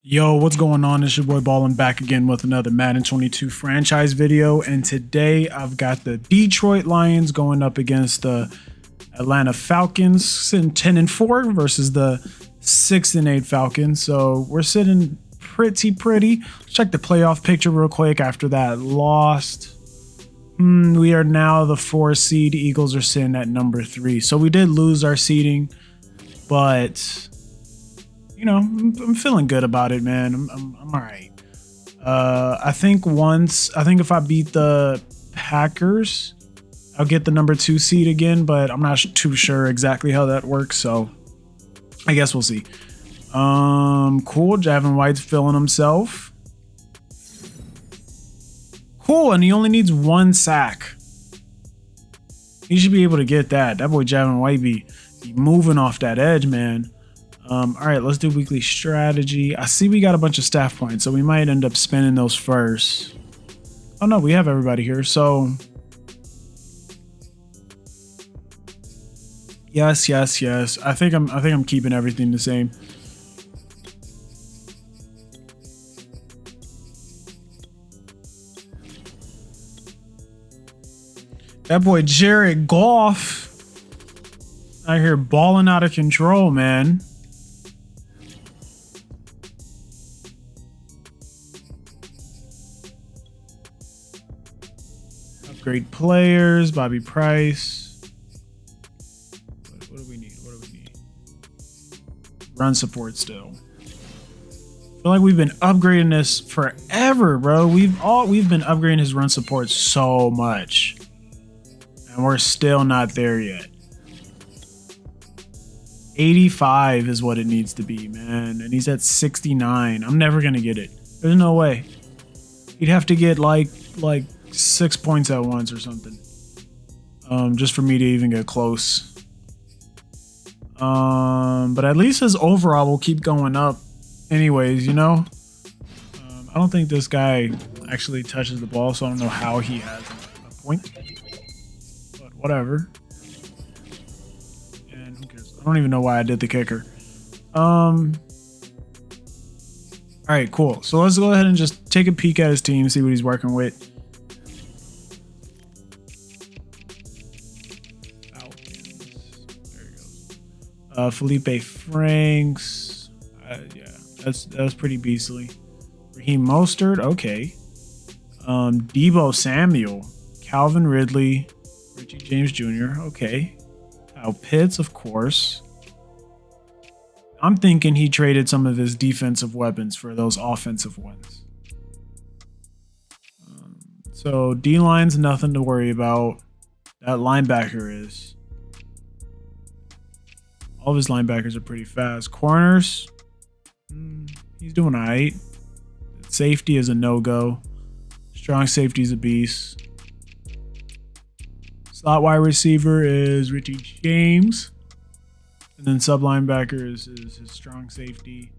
Yo, what's going on? It's your boy Ballin back again with another Madden 22 franchise video. And today I've got the Detroit Lions going up against the Atlanta Falcons, sitting 10-4 versus the 6-8 Falcons. So we're sitting pretty. Let's check the playoff picture real quick after that lost. We are now the 4 seed. Eagles are sitting at number 3. So we did lose our seeding, but you know, I'm feeling good about it, man. I'm all right. I think if I beat the Packers, I'll get the number 2 seed again, but I'm not too sure exactly how that works. So I guess we'll see. Cool. Javin White's feeling himself. Cool. And he only needs 1 sack. He should be able to get that. That boy Javin White be moving off that edge, man. All right, let's do weekly strategy. I see we got a bunch of staff points, so we might end up spending those first. Oh no, we have everybody here. So yes. I think I'm keeping everything the same. That boy Jared Goff out here balling out of control, man. Great players, Bobby Price. What do we need? Run support still. I feel like we've been upgrading this forever, bro. We've been upgrading his run support so much, and we're still not there yet. 85 is what it needs to be, man, and he's at 69. I'm never gonna get it. There's no way. He'd have to get like 6 points at once or something, just for me to even get close. But at least his overall will keep going up anyways, you know. I don't think this guy actually touches the ball, so I don't know how he has a point, but whatever. And who cares? I don't even know why I did the kicker. All right, cool. So let's go ahead and just take a peek at his team, see what he's working with. Felipe Franks, yeah, that was pretty beastly. Raheem Mostert, okay. Debo Samuel, Calvin Ridley, Richie James Jr., okay. Kyle Pitts, of course. I'm thinking he traded some of his defensive weapons for those offensive ones. So D-line's nothing to worry about. That linebacker is. All of his linebackers are pretty fast. Corners, he's doing all right. Safety is a no-go. Strong safety is a beast. Slot wide receiver is Richie James. And then sub linebacker is his strong safety.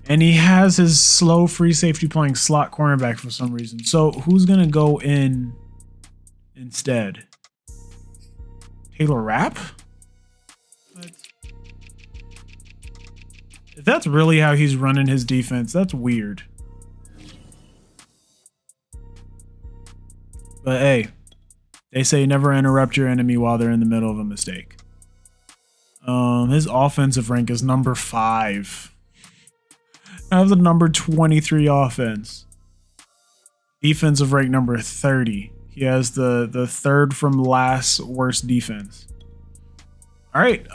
And he has his slow free safety playing slot cornerback for some reason. So who's going to go in instead? Taylor Rapp? If that's really how he's running his defense, that's weird. But hey, they say never interrupt your enemy while they're in the middle of a mistake. His offensive rank is number 5. I have the number 23 offense. Defensive rank number 30. He has the third from last worst defense. All right,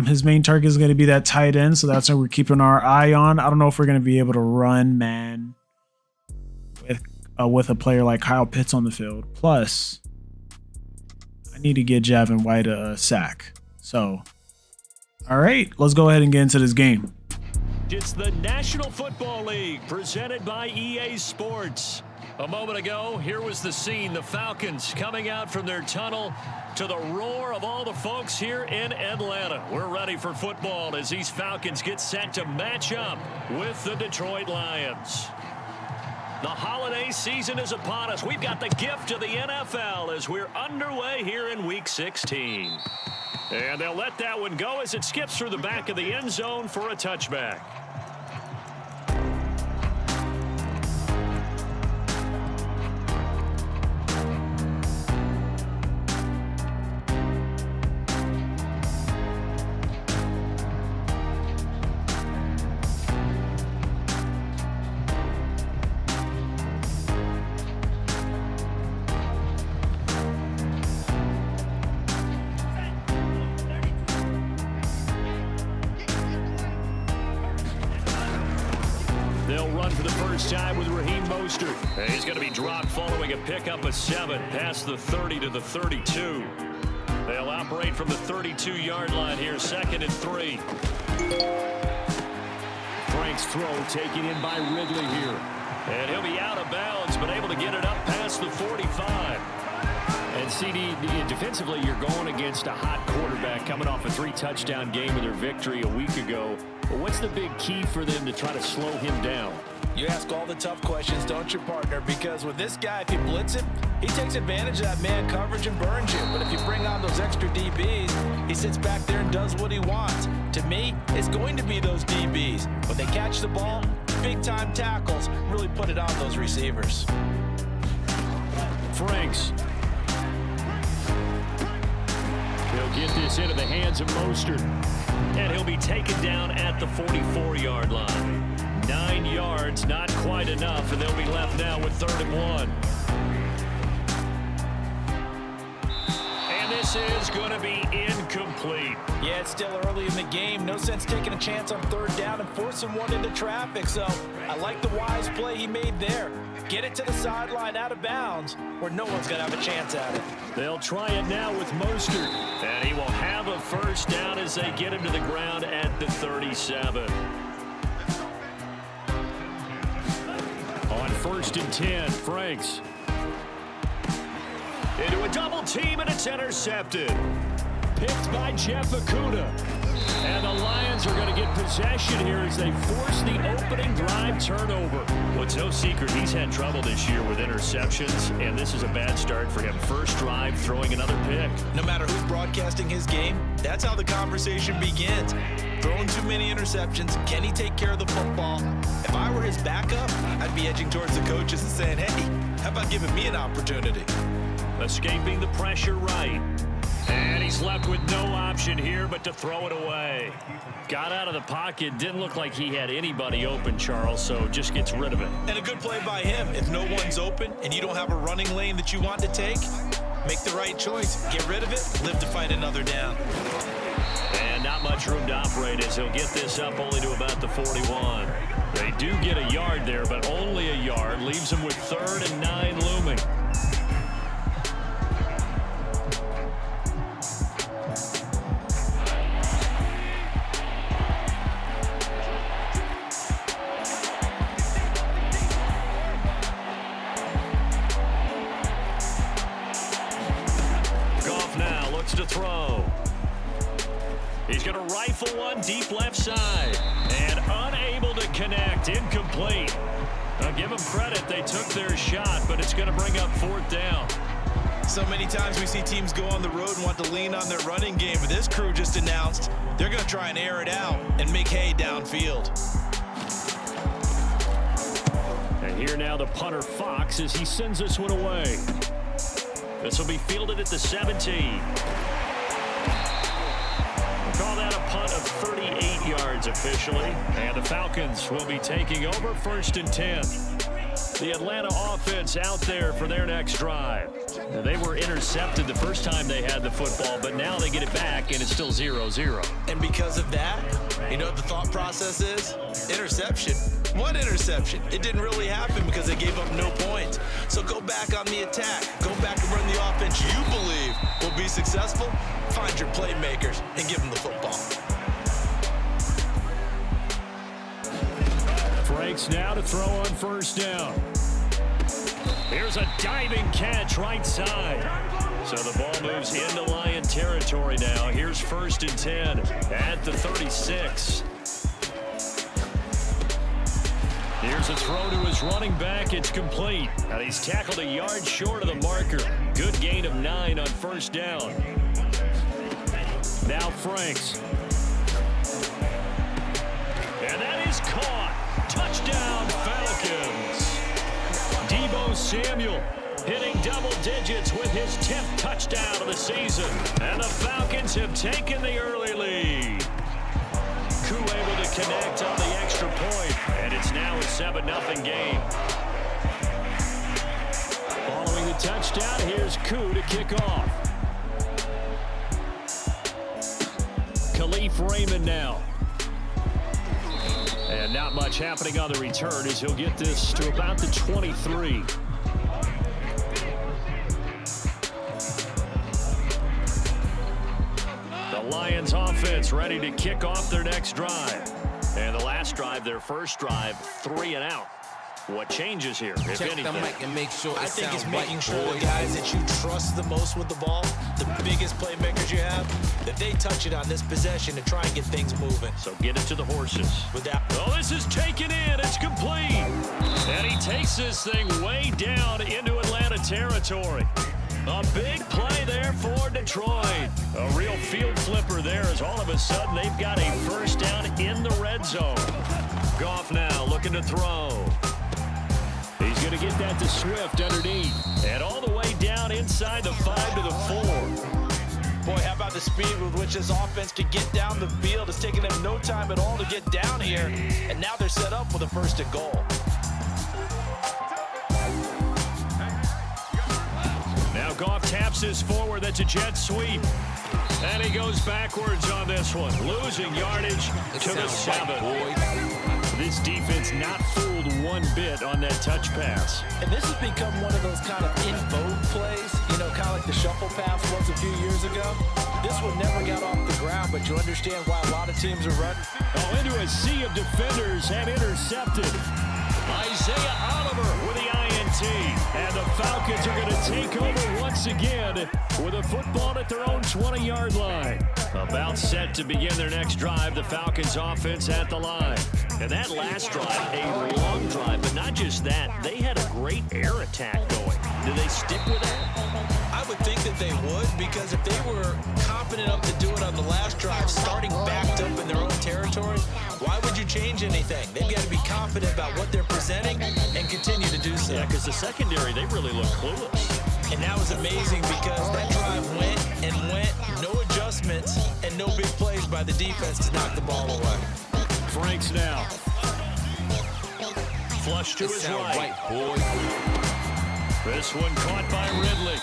his main target is going to be that tight end, so that's what we're keeping our eye on. I don't know if we're going to be able to run man with a player like Kyle Pitts on the field. Plus, I need to get Javin White a sack. So, all right, let's go ahead and get into this game. It's the National Football League presented by EA Sports. A moment ago, here was the scene. The Falcons coming out from their tunnel to the roar of all the folks here in Atlanta. We're ready for football as these Falcons get set to match up with the Detroit Lions. The holiday season is upon us. We've got the gift of the NFL as we're underway here in Week 16. And they'll let that one go as it skips through the back of the end zone for a touchback. They'll run for the first time with Raheem Mostert. And he's going to be dropped following a pickup of 7 past the 30 to the 32. They'll operate from the 32-yard line here, 2nd and 3. Frank's throw taken in by Ridley here. And he'll be out of bounds, but able to get it up past the 45. And CD, defensively, you're going against a hot quarterback coming off a 3-touchdown game with their victory a week ago. But what's the big key for them to try to slow him down? You ask all the tough questions, don't you, partner? Because with this guy, if you blitz him, he takes advantage of that man coverage and burns you. But if you bring on those extra DBs, he sits back there and does what he wants. To me, it's going to be those DBs. When they catch the ball, big-time tackles really put it on those receivers. Franks. He'll get this into the hands of Mostert. And he'll be taken down at the 44-yard line. 9 yards, not quite enough, and they'll be left now with 3rd and 1. And this is going to be incomplete. Yeah, it's still early in the game. No sense taking a chance on 3rd down and forcing one into traffic. So I like the wise play he made there. Get it to the sideline out of bounds where no one's going to have a chance at it. They'll try it now with Mostert. And he will have a first down as they get him to the ground at the 37. On 1st and 10, Franks. Into a double team, and it's intercepted. Picked by Jeff Okudah. And the Lions are going to get possession here as they force the opening drive turnover. Well, it's no secret he's had trouble this year with interceptions, and this is a bad start for him. First drive, throwing another pick. No matter who's broadcasting his game, that's how the conversation begins. Throwing too many interceptions, can he take care of the football? If I were his backup, I'd be edging towards the coaches and saying, hey, how about giving me an opportunity? Escaping the pressure right. And he's left with no option here but to throw it away. Got out of the pocket. Didn't look like he had anybody open, Charles, so just gets rid of it. And a good play by him. If no one's open and you don't have a running lane that you want to take, make the right choice. Get rid of it. Live to fight another down. And not much room to operate as he'll get this up only to about the 41. They do get a yard there, but only a yard. Leaves them with 3rd and 9 looming. To throw. He's going to rifle one deep left side and unable to connect. Incomplete. I'll give them credit. They took their shot, but it's going to bring up 4th down. So many times we see teams go on the road and want to lean on their running game, but this crew just announced they're going to try and air it out and make hay downfield. And here now the punter Fox as he sends this one away. This will be fielded at the 17. We'll call that a punt of 38 yards officially. And the Falcons will be taking over 1st and 10. The Atlanta offense out there for their next drive. Now, they were intercepted the first time they had the football, but now they get it back, and it's still 0-0. And because of that, you know what the thought process is? Interception. What interception? It didn't really happen because they gave up no points. So go back on the attack. Go back and run the offense you believe will be successful. Find your playmakers and give them the football. Franks now to throw on 1st down. Here's a diving catch right side. So the ball moves into Lion territory now. Here's 1st and 10 at the 36. Here's a throw to his running back. It's complete. And he's tackled a yard short of the marker. Good gain of 9 on 1st down. Now Franks. And that is caught. Touchdown, Falcons. Deebo Samuel hitting double digits with his 10th touchdown of the season. And the Falcons have taken the early lead. Koo able to connect on the extra point, and it's now a 7-0 game. Following the touchdown, here's Koo to kick off. Khalif Raymond now. And And not much happening on the return as he'll get this to about the 23. The Lions offense ready to kick off their next drive. And the last drive, their first drive, 3 and out. What changes here, if anything? And make sure I think it's making sure the guys that you trust the most with the ball, the biggest playmakers you have, that they touch it on this possession to try and get things moving. So get it to the horses. With that, oh, this is taken in. It's complete. And he takes this thing way down into Atlanta territory. A big play there for Detroit. A real field flipper there as all of a sudden they've got a first down in the red zone. Goff now looking to throw. He's going to get that to Swift underneath. And all the way down inside the 5 to the 4. Boy, how about the speed with which this offense can get down the field? It's taking them no time at all to get down here. And now they're set up with a 1st and goal. Now Goff taps this forward. That's a jet sweep. And he goes backwards on this one. Losing yardage to the 7. This defense not fooled one bit on that touch pass. And this has become one of those kind of in vogue plays, you know, kind of like the shuffle pass was a few years ago. This one never got off the ground, but you understand why a lot of teams are running. Oh, into a sea of defenders and intercepted. Isaiah Oliver with the INT. And the Falcons are going to take over once again with a football at their own 20-yard line. About set to begin their next drive, the Falcons offense at the line. And that last drive, a long drive, but not just that. They had a great air attack going. Do they stick with that? I would think that they would, because if they were confident enough to do it on the last drive, starting backed up in their own territory, why would you change anything? They've got to be confident about what they're presenting and continue to do so. Yeah, because the secondary, they really look clueless. And that was amazing because that drive went and went, no adjustments, and no big plays by the defense to knock the ball away. Franks now. Flush to his right. Boy. This one caught by Ridley.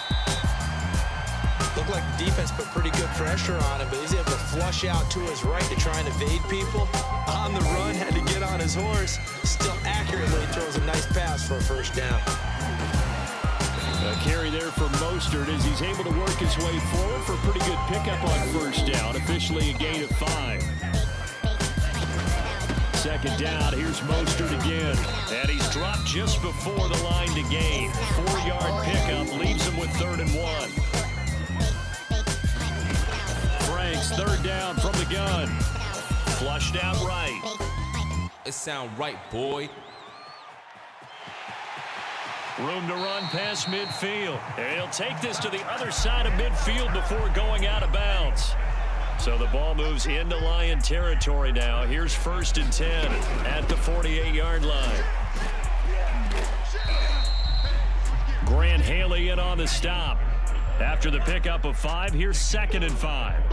Looked like the defense put pretty good pressure on him, but he's able to flush out to his right to try and evade people. On the run, had to get on his horse. Still accurately throws a nice pass for a 1st down. A carry there for Mostert as he's able to work his way forward for a pretty good pickup on 1st down. Officially a gain of 5. 2nd down, here's Mostert again. And he's dropped just before the line to gain. 4-yard pickup leaves him with 3rd and 1. Franks, 3rd down from the gun. Flushed out right. It sound right, boy. Room to run past midfield. And he'll take this to the other side of midfield before going out of bounds. So the ball moves into Lion territory now. Here's 1st and 10 at the 48-yard line. Grant Haley in on the stop. After the pickup of 5, here's 2nd and 5.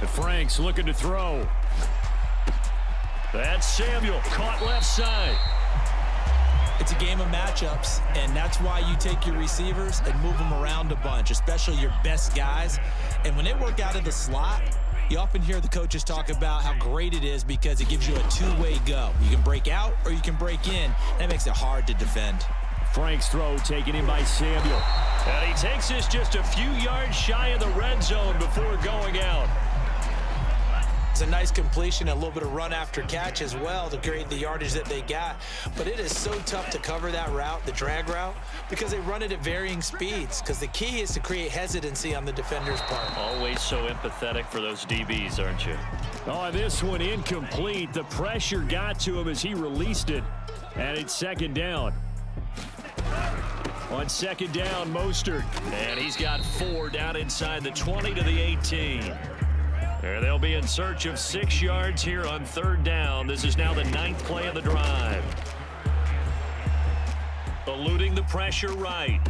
Franks looking to throw. That's Samuel, caught left side. It's a game of matchups, and that's why you take your receivers and move them around a bunch, especially your best guys. And when they work out of the slot, you often hear the coaches talk about how great it is because it gives you a two-way go. You can break out or you can break in. That makes it hard to defend. Frank's throw taken in by Samuel. And he takes this just a few yards shy of the red zone before going out. It's a nice completion, a little bit of run after catch as well to create the yardage that they got. But it is so tough to cover that route, the drag route, because they run it at varying speeds. Because the key is to create hesitancy on the defender's part. Always so empathetic for those DBs, aren't you? Oh, this one incomplete. The pressure got to him as he released it. And it's 2nd down. On 2nd down, Mostert. And he's got 4 down inside the 20 to the 18. And they'll be in search of 6 yards here on 3rd down. This is now the 9th play of the drive. Eluding the pressure right.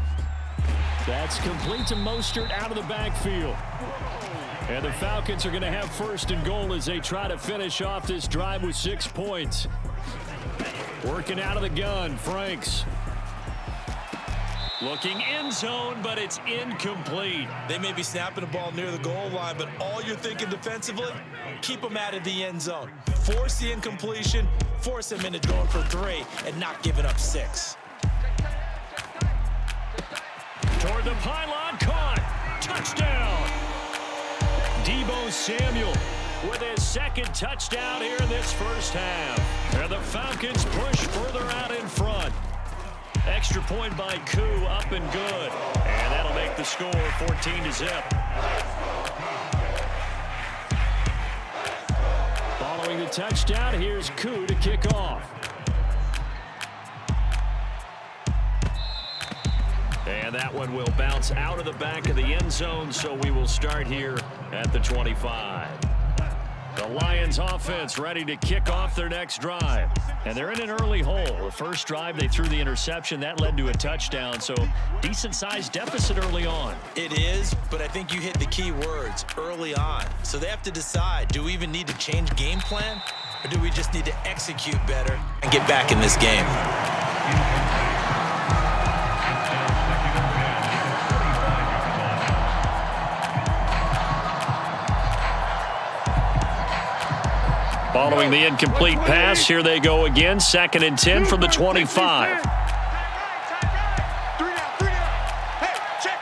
That's complete to Mostert out of the backfield. And the Falcons are going to have 1st and goal as they try to finish off this drive with 6 points. Working out of the gun, Franks. Looking end zone, but it's incomplete. They may be snapping the ball near the goal line, but all you're thinking defensively, keep them out of the end zone. force the incompletion, force him into going for 3 and not giving up 6. Toward the pylon, caught. Touchdown. Deebo Samuel with his second touchdown here in this first half. And the Falcons push further out in front. Extra point by Koo, up and good. And that'll make the score 14-0. Following the touchdown, here's Koo to kick off. And that one will bounce out of the back of the end zone, so we will start here at the 25. The Lions offense ready to kick off their next drive. And they're in an early hole. The first drive, they threw the interception. That led to a touchdown, so decent-sized deficit early on. It is, but I think you hit the key words, early on. So they have to decide, do we even need to change game plan, or do we just need to execute better and get back in this game? Following the incomplete pass, here they go again. 2nd and 10 from the 25. 3 down. Hey, check.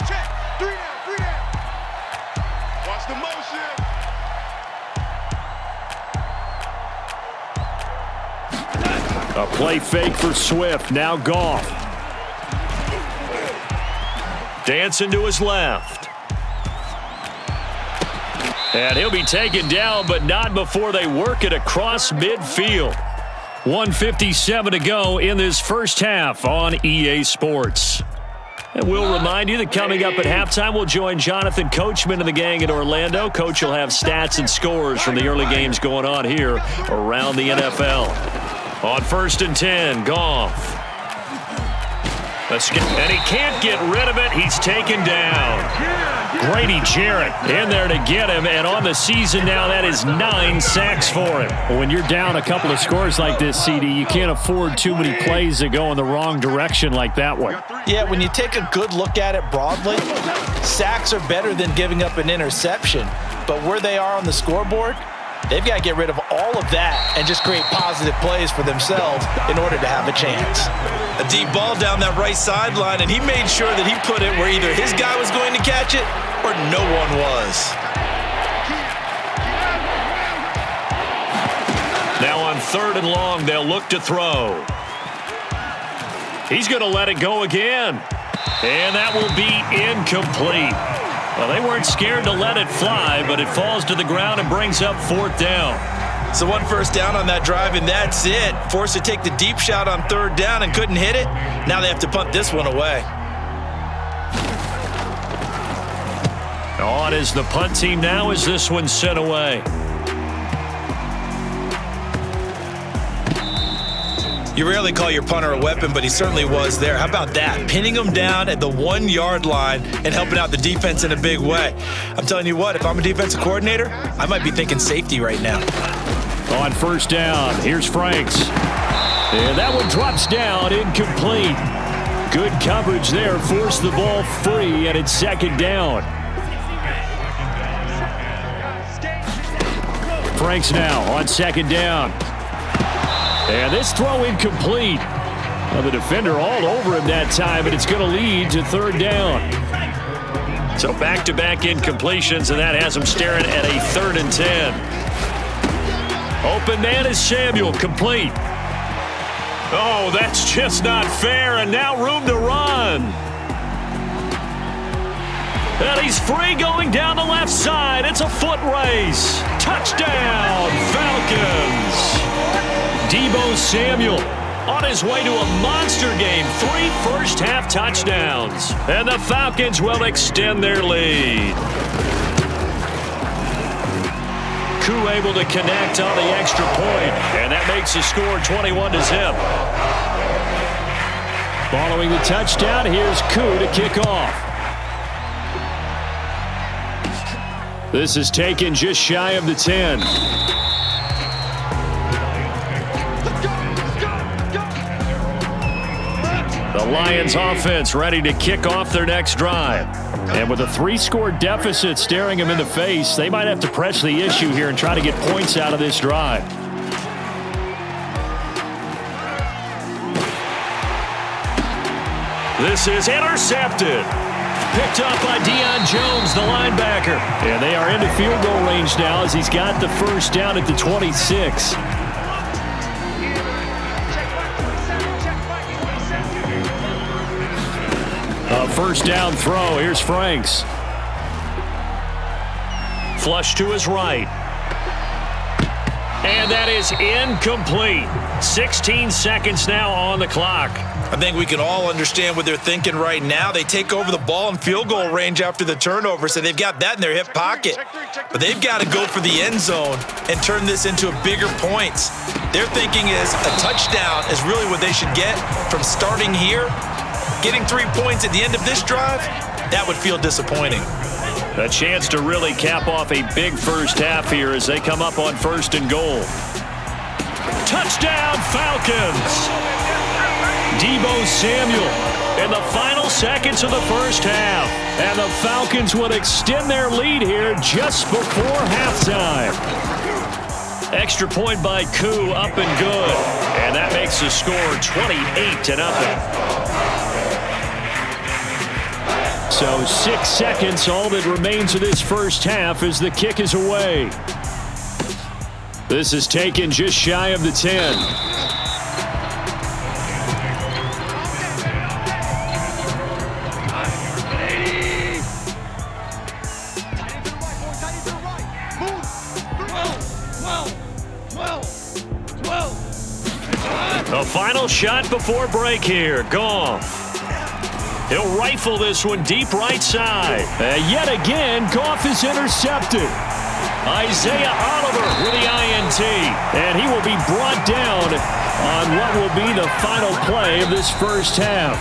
3 down. Watch the motion. A play fake for Swift. Now Goff. Dancing to his left. And he'll be taken down, but not before they work it across midfield. 1:57 to go in this first half on EA Sports. And we'll remind you that coming up at halftime, we'll join Jonathan Coachman and the gang in Orlando. Coach will have stats and scores from the early games going on here around the NFL. On 1st and 10, Goff. And he can't get rid of it. He's taken down. Grady Jarrett in there to get him. And on the season now, that is 9 sacks for him. When you're down a couple of scores like this, CD, you can't afford too many plays that go in the wrong direction like that one. Yeah, when you take a good look at it broadly, sacks are better than giving up an interception. But where they are on the scoreboard, they've got to get rid of all of that and just create positive plays for themselves in order to have a chance. A deep ball down that right sideline, and he made sure that he put it where either his guy was going to catch it or no one was. Now on 3rd and long, they'll look to throw. He's going to let it go again. And that will be incomplete. Well, they weren't scared to let it fly, but it falls to the ground and brings up 4th down. So 1 first down on that drive, and that's it. Forced to take the deep shot on 3rd down and couldn't hit it. Now they have to punt this one away. On is the punt team now as this one's sent away. You rarely call your punter a weapon, but he certainly was there. How about that? Pinning him down at the 1-yard line and helping out the defense in a big way. I'm telling you what, if I'm a defensive coordinator, I might be thinking safety right now. On 1st down, here's Franks. And that one drops down, incomplete. Good coverage there, forced the ball free, and it's 2nd down. Franks now on 2nd down. And this throw incomplete. Well, the defender all over him that time, but it's going to lead to 3rd down. So back-to-back incompletions, and that has him staring at a 3rd and 10. Open man is Samuel, complete. Oh, that's just not fair, and now room to run. And he's free going down the left side. It's a foot race. Touchdown, Falcons. Deebo Samuel on his way to a monster game. 3 first-half touchdowns. And the Falcons will extend their lead. Koo able to connect on the extra point, and that makes the score 21-0. Following the touchdown, here's Koo to kick off. This is taken just shy of the 10. The Lions offense ready to kick off their next drive. And with a 3-score deficit staring them in the face, they might have to press the issue here and try to get points out of this drive. This is intercepted. Picked up by Deion Jones, the linebacker. And they are into field goal range now as he's got the first down at the 26. A first down throw. Here's Franks. Flush to his right. And that is incomplete. 16 seconds now on the clock. I think we can all understand what they're thinking right now. They take over the ball in field goal range after the turnover, so they've got that in their hip pocket. But they've got to go for the end zone and turn this into a bigger points. Their thinking is a touchdown is really what they should get from starting here. Getting 3 points at the end of this drive, that would feel disappointing. A chance to really cap off a big first half here as they come up on 1st and goal. Touchdown, Falcons! Deebo Samuel in the final seconds of the first half. And the Falcons would extend their lead here just before halftime. Extra point by Koo, up and good. And that makes the score 28-0. So 6 seconds, all that remains of this first half as the kick is away. This is taken just shy of the 10. The final shot before break here. Goff. He'll rifle this one deep right side. Yet again, Goff is intercepted. Isaiah Oliver with the INT. And he will be brought down on what will be the final play of this first half.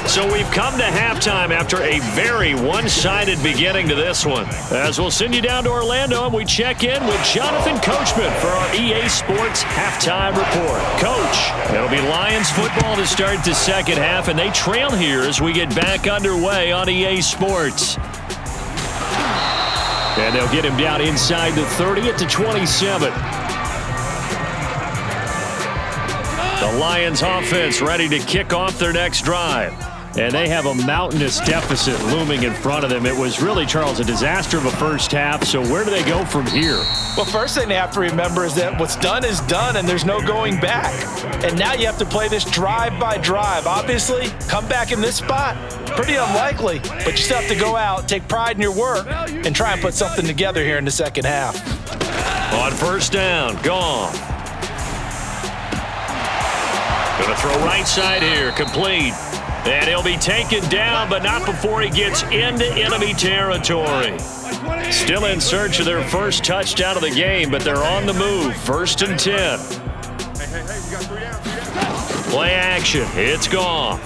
So we've come to halftime after a very one-sided beginning to this one. As we'll send you down to Orlando and we check in with Jonathan Coachman for our EA Sports Halftime Report. Coach, it'll be Lions football to start the second half, and they trail here as we get back underway on EA Sports. And they'll get him down inside the 30 at the 27. The Lions offense ready to kick off their next drive. And they have a mountainous deficit looming in front of them. It was really, Charles, a disaster of a first half. So where do they go from here? Well, first thing they have to remember is that what's done is done and there's no going back. And now you have to play this drive by drive. Obviously, come back in this spot, pretty unlikely. But you still have to go out, take pride in your work, and try and put something together here in the second half. On first down, Goff. Going to throw right side here, complete. And he'll be taken down, but not before he gets into enemy territory. Still in search of their first touchdown of the game, but they're on the move. 1st and 10. Play action. It's Goff.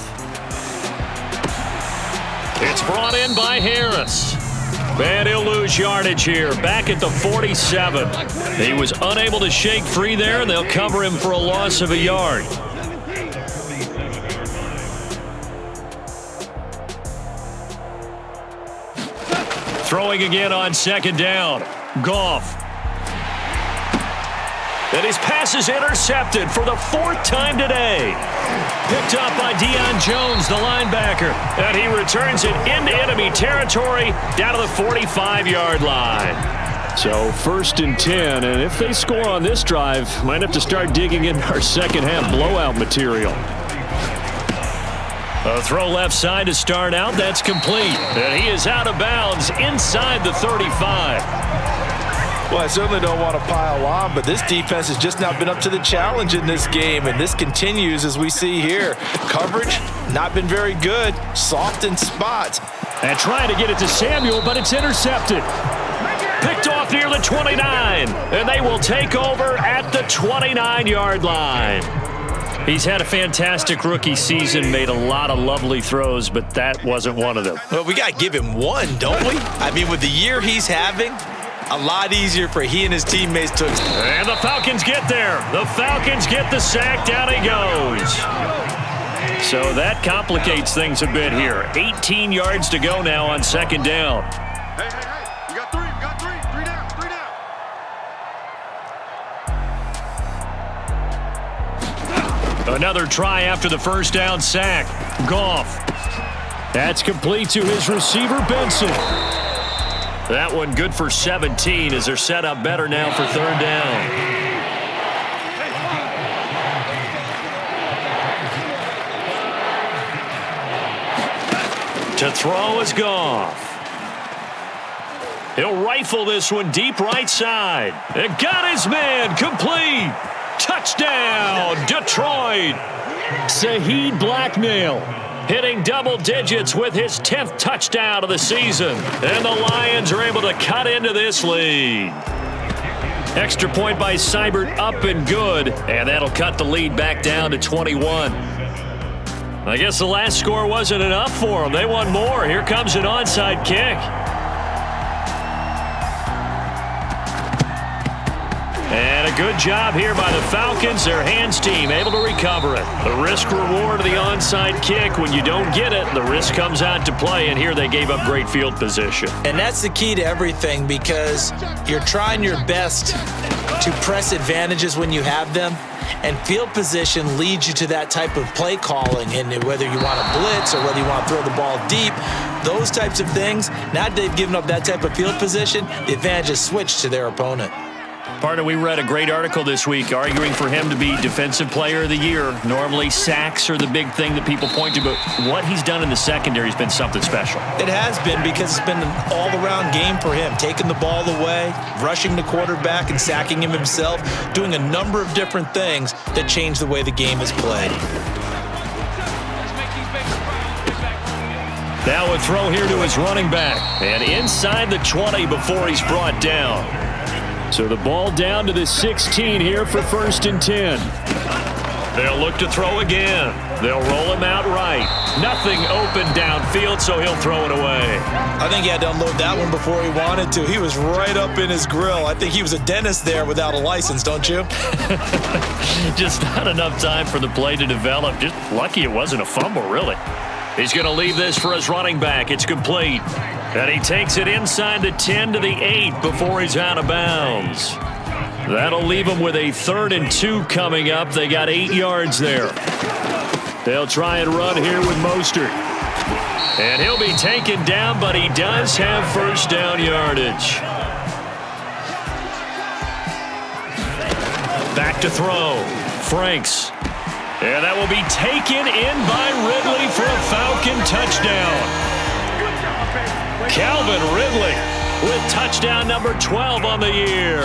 It's brought in by Harris. And he'll lose yardage here, back at the 47. He was unable to shake free there, and they'll cover him for a loss of a yard. Throwing again on 2nd down. Goff. And his pass is intercepted for the 4th time today. Picked up by Deion Jones, the linebacker. And he returns it into enemy territory down to the 45-yard line. So 1st and 10, and if they score on this drive, might have to start digging in our second half blowout material. A throw left side to start out. That's complete. And he is out of bounds inside the 35. Well, I certainly don't want to pile on, but this defense has just not been up to the challenge in this game, and this continues as we see here. Coverage, not been very good. Soft in spots. And trying to get it to Samuel, but it's intercepted. Picked off near the 29, and they will take over at the 29-yard line. He's had a fantastic rookie season, made a lot of lovely throws, but that wasn't one of them. Well, we got to give him one, don't we? I mean, with the year he's having, a lot easier for he and his teammates to. And the Falcons get there. The Falcons get the sack. Down he goes. So that complicates things a bit here. 18 yards to go now on 2nd down. Hey. You got three. Three down. Another try after the first down sack. Goof. That's complete to his receiver, Benson. That one good for 17 as they're set up better now for third down. To throw is Goof. He'll rifle this one deep right side. It got his man complete. Touchdown, Detroit. Saheed Blackmail hitting double digits with his 10th touchdown of the season. And the Lions are able to cut into this lead. Extra point by Seibert up and good. And that'll cut the lead back down to 21. I guess the last score wasn't enough for them. They want more. Here comes an onside kick. And a good job here by the Falcons. Their hands team able to recover it. The risk reward of the onside kick. When you don't get it, the risk comes out to play. And here they gave up great field position. And that's the key to everything, because you're trying your best to press advantages when you have them. And field position leads you to that type of play calling, and whether you want to blitz or whether you want to throw the ball deep, those types of things. Now that they've given up that type of field position, the advantage is switched to their opponent. Partner, we read a great article this week arguing for him to be Defensive Player of the Year. Normally, sacks are the big thing that people point to, but what he's done in the secondary has been something special. It has been, because it's been an all-around game for him, taking the ball away, rushing the quarterback and sacking him himself, doing a number of different things that change the way the game is played. Now a throw here to his running back, and inside the 20 before he's brought down. So the ball down to the 16 here for 1st and 10. They'll look to throw again. They'll roll him out right. Nothing open downfield, so he'll throw it away. I think he had to unload that one before he wanted to. He was right up in his grill. I think he was a dentist there without a license, don't you? Just not enough time for the play to develop. Just lucky it wasn't a fumble, really. He's going to leave this for his running back. It's complete. And he takes it inside the 10 to the 8 before he's out of bounds. That'll leave him with a 3rd and 2 coming up. They got 8 yards there. They'll try and run here with Mostert. And he'll be taken down, but he does have first down yardage. Back to throw. Franks. And that will be taken in by Ridley for a Falcon touchdown. Calvin Ridley with touchdown number 12 on the year.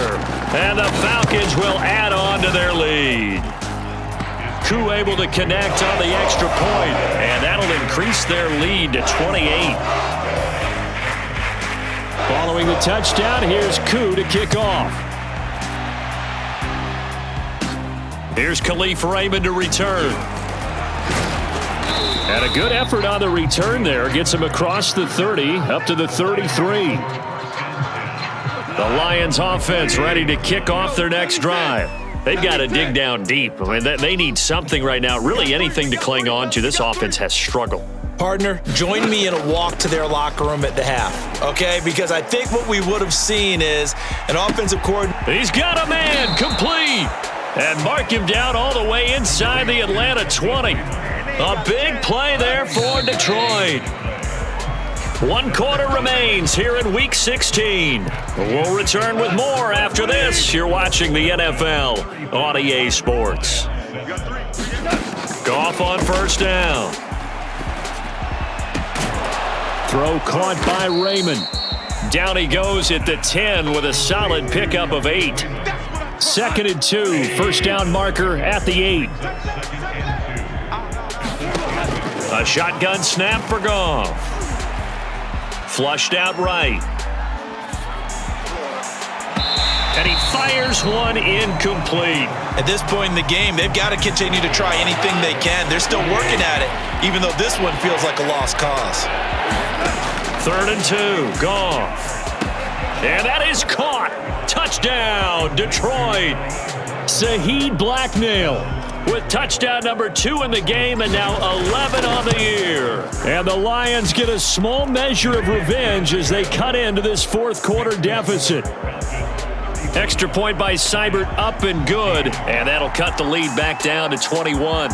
And the Falcons will add on to their lead. Koo able to connect on the extra point, and that'll increase their lead to 28. Following the touchdown, here's Koo to kick off. Here's Khalif Raymond to return. And a good effort on the return there. Gets him across the 30, up to the 33. The Lions offense ready to kick off their next drive. They've got to dig down deep. I mean, they need something right now, really anything to cling on to. This offense has struggled. Partner, join me in a walk to their locker room at the half, okay? Because I think what we would have seen is an offensive coordinator. He's got a man complete. And mark him down all the way inside the Atlanta 20. A big play there for Detroit. 1 quarter remains here in Week 16. We'll return with more after this. You're watching the NFL on EA Sports. Goff on first down. Throw caught by Raymond. Down he goes at the 10 with a solid pickup of 8. 2nd and 2. First down marker at the 8. A shotgun snap for Goff. Flushed out right. And he fires one incomplete. At this point in the game, they've got to continue to try anything they can. They're still working at it, even though this one feels like a lost cause. 3rd and 2, Goff. And that is caught. Touchdown, Detroit. Saheed Blackmail with touchdown number 2 in the game and now 11 on the year. And the Lions get a small measure of revenge as they cut into this 4th quarter deficit. Extra point by Seibert, up and good. And that'll cut the lead back down to 21.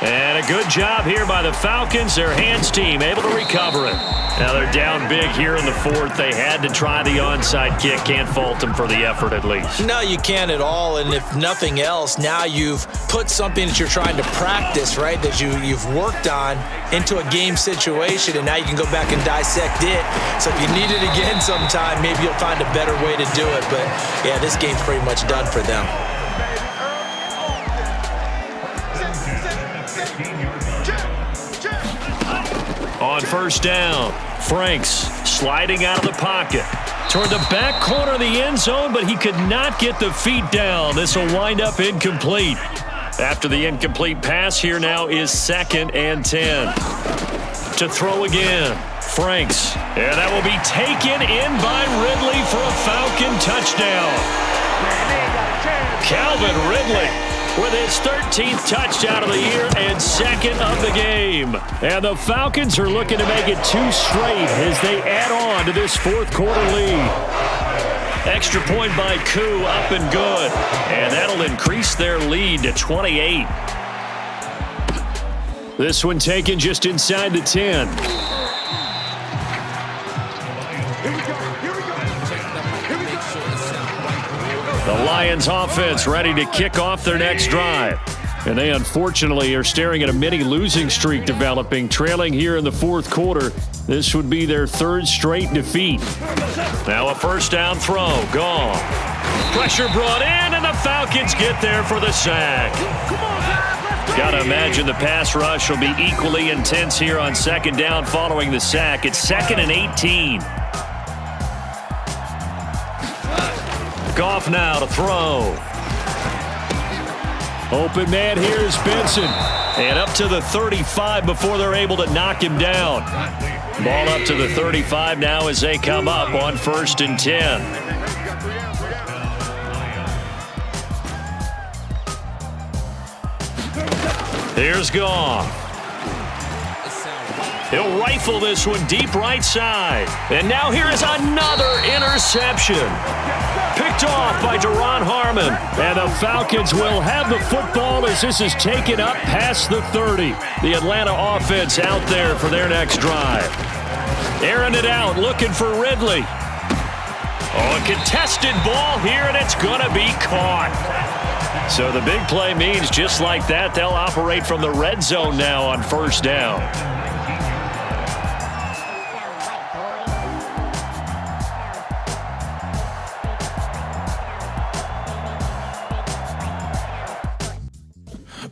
And a good job here by the Falcons. Their hands team able to recover it. Now they're down big here in the fourth. They had to try the onside kick. Can't fault them for the effort at least. No, you can't at all. And if nothing else, now you've put something that you're trying to practice, right, that you've worked on into a game situation, and now you can go back and dissect it. So if you need it again sometime, maybe you'll find a better way to do it. But, yeah, this game's pretty much done for them. On first down, Franks sliding out of the pocket toward the back corner of the end zone, but he could not get the feet down. This will wind up incomplete. After the incomplete pass, here now is 2nd and 10. To throw again, Franks. And that will be taken in by Ridley for a Falcon touchdown. Calvin Ridley with his 13th touchdown of the year and 2nd of the game. And the Falcons are looking to make it 2 straight as they add on to this fourth quarter lead. Extra point by Koo, up and good. And that'll increase their lead to 28. This one taken just inside the 10. The Lions offense ready to kick off their next drive. And they unfortunately are staring at a mini losing streak developing, trailing here in the fourth quarter. This would be their 3rd straight defeat. Now a first down throw, gone. Pressure brought in, and the Falcons get there for the sack. Got to imagine the pass rush will be equally intense here on 2nd down following the sack. It's 2nd and 18. Goff now to throw. Open man here is Benson. And up to the 35 before they're able to knock him down. Ball up to the 35 now as they come up on 1st and 10. Here's Goff. He'll rifle this one deep right side. And now here is another interception. Picked off by Duron Harmon. And the Falcons will have the football as this is taken up past the 30. The Atlanta offense out there for their next drive. Airing it out, looking for Ridley. Oh, a contested ball here, and it's going to be caught. So the big play means just like that, they'll operate from the red zone now on 1st down.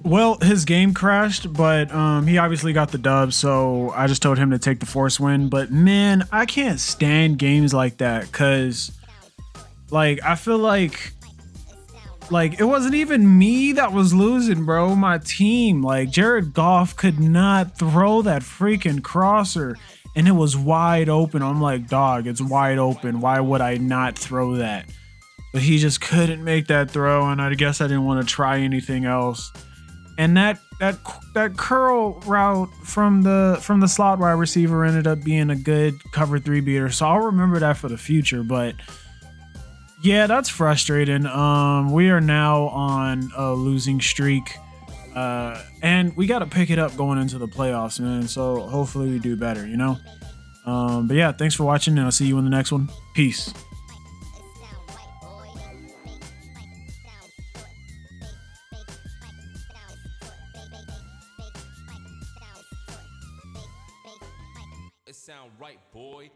Well, his game crashed, but he obviously got the dub, so I just told him to take the force win. But, man, I can't stand games like that because, like, I feel like it wasn't even me that was losing, bro. My team. Like, Jared Goff could not throw that freaking crosser, and it was wide open. I'm like, dog, it's wide open. Why would I not throw that? But he just couldn't make that throw, and I guess I didn't want to try anything else. And that curl route from the slot wide receiver ended up being a good cover 3 beater. So I'll remember that for the future. But yeah, that's frustrating. We are now on a losing streak. And we got to pick it up going into the playoffs, man. So hopefully we do better, you know? But yeah, thanks for watching, and I'll see you in the next one. Peace. It sound right, boy.